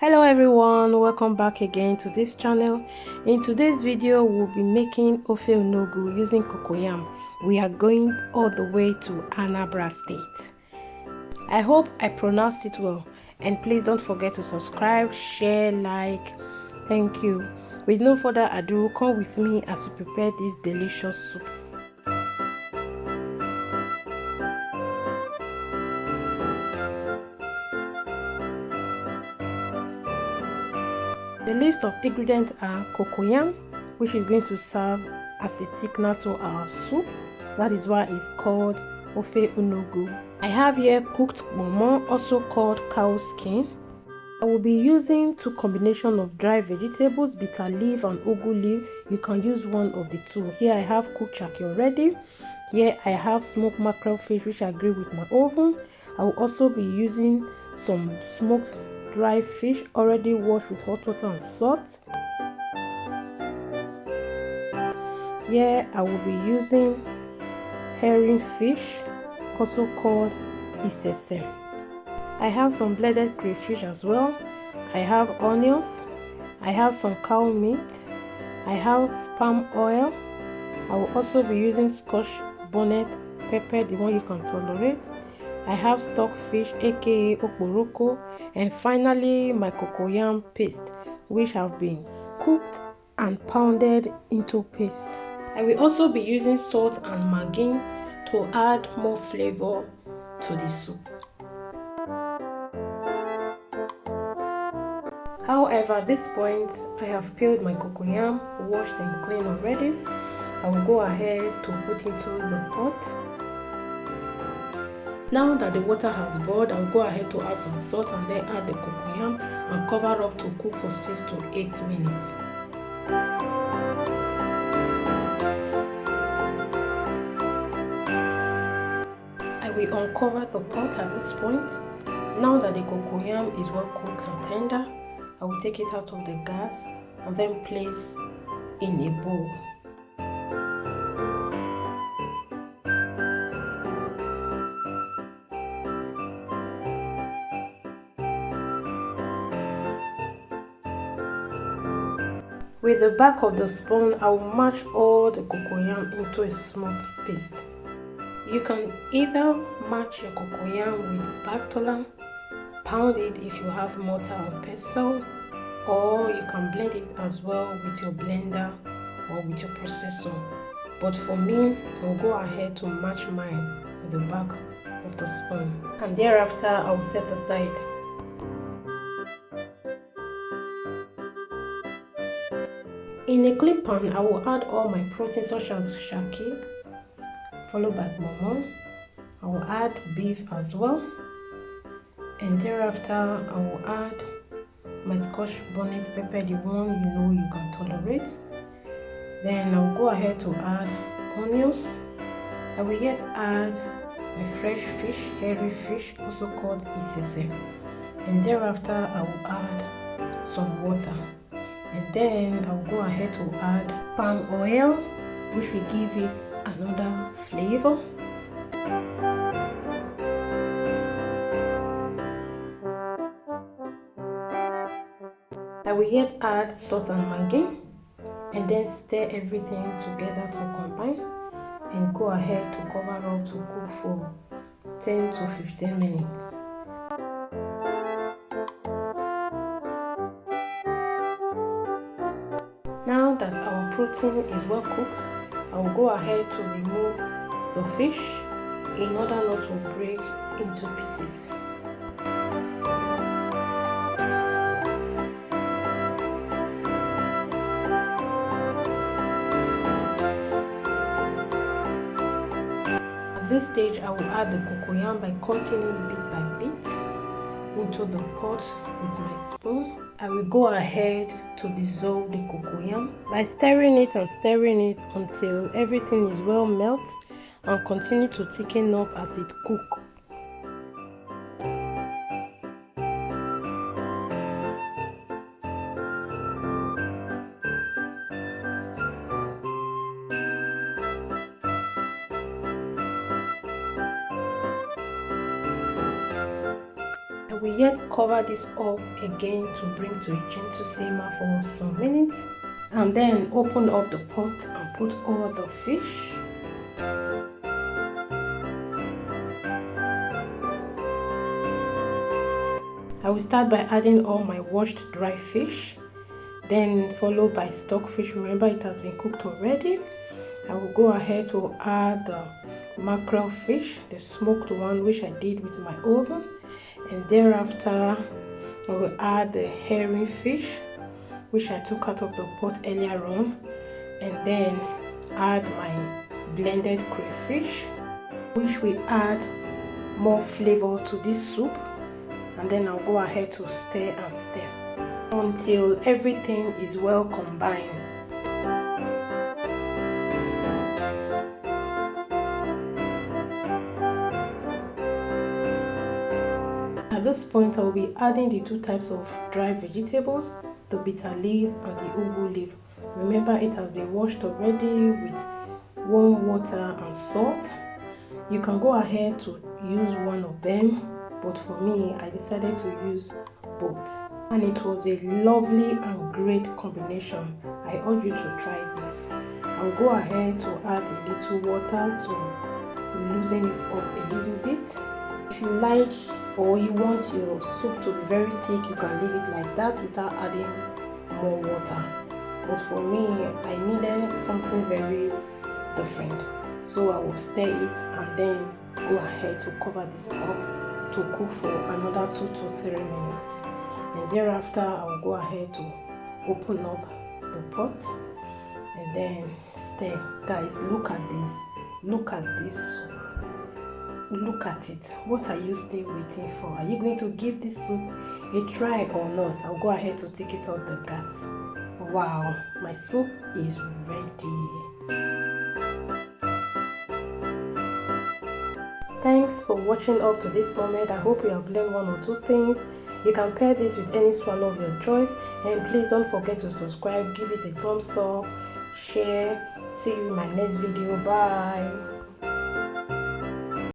Hello everyone, welcome back again to this channel. In today's video we'll be making ofe onugbu using cocoyam. We are going all the way to Anambra State. I hope I pronounced it well, and please don't forget to subscribe, share, like. Thank you. With no further ado, come with me as we prepare this delicious soup. The list of ingredients are cocoyam, which is going to serve as a thickener to our soup. That is why it's called ofe onugbu. I have here cooked ponmo, also called cow skin. I will be using two combinations of dry vegetables, bitter leaf and ugu leaf. You can use one of the two. Here I have cooked sharky already. Here I have smoked mackerel fish, which I grill with my oven. I will also be using some smoked dry fish already washed with hot water and salt. Here I will be using herring fish, also called ise-ise. I have some blended crayfish as well. I have onions. I have some cow meat. I have palm oil. I will also be using scotch, bonnet, pepper, the one you can tolerate. I have stockfish, aka oporoko, and finally my cocoyam paste, which have been cooked and pounded into paste. I will also be using salt and maggi to add more flavor to the soup. However, at this point, I have peeled my cocoyam, washed and cleaned already. I will go ahead to put into the pot. Now that the water has boiled, I'll go ahead to add some salt and then add the cocoyam and cover up to cook for 6 to 8 minutes. I will uncover the pot at this point. Now that the cocoyam is well cooked and tender, I will take it out of the gas and then place in a bowl. With the back of the spoon, I will mash all the cocoyam into a smooth paste. You can either mash your cocoyam with spatula, pound it if you have mortar or pestle, or you can blend it as well with your blender or with your processor. But for me, I'll go ahead to mash mine with the back of the spoon, and thereafter I will set aside. In a clean pan, I will add all my protein such as sharky, followed by ponmo. I will add beef as well, and thereafter I will add my scotch bonnet pepper, the one you can tolerate. Then I will go ahead to add onions. I will yet add my fresh fish, hairy fish, also called ise-ise, and thereafter I will add some water. And then I'll go ahead to add palm oil, which will give it another flavor. I will yet add salt and maggi, and then stir everything together to combine, and go ahead to cover up to cook for 10 to 15 minutes. Now that our protein is well cooked, I will go ahead to remove the fish in order not to break into pieces. At this stage, I will add the cocoyam by cutting it bit by bit into the pot with my spoon. I will go ahead to dissolve the cocoyam by stirring it until everything is well melted, and continue to thicken up as it cooks. I will yet cover this up again to bring to a gentle simmer for some minutes, and then open up the pot and put all the fish. I will start by adding all my washed dry fish, then followed by stockfish. Remember, it has been cooked already. I will go ahead to add the mackerel fish, the smoked one which I did with my oven, and thereafter I will add the herring fish which I took out of the pot earlier on, and then add my blended crayfish, which will add more flavor to this soup. And then I'll go ahead to stir and stir until everything is well combined. At this point, I will be adding the 2 types of dry vegetables, the bitter leaf and the ugu leaf. Remember, it has been washed already with warm water and salt. You can go ahead to use one of them, but for me, I decided to use both, and it was a lovely and great combination. I urge you to try this. I'll go ahead to add a little water to loosen it up a little bit. If you like or you want your soup to be very thick, you can leave it like that without adding more water. But for me, I needed something very different, so I would stir it and then go ahead to cover this up to cook for another 2 to 3 minutes, and thereafter I will go ahead to open up the pot and then stir. Guys, look at this, look at this soup, look at it. What are you still waiting for? Are you going to give this soup a try or not? I'll go ahead to take it off the gas. Wow, my soup is ready. Thanks for watching up to this moment. I hope you have learned 1 or 2 things. You can pair this with any swallow of your choice, and please don't forget to subscribe, give it a thumbs up, share. See you in my next video. Bye.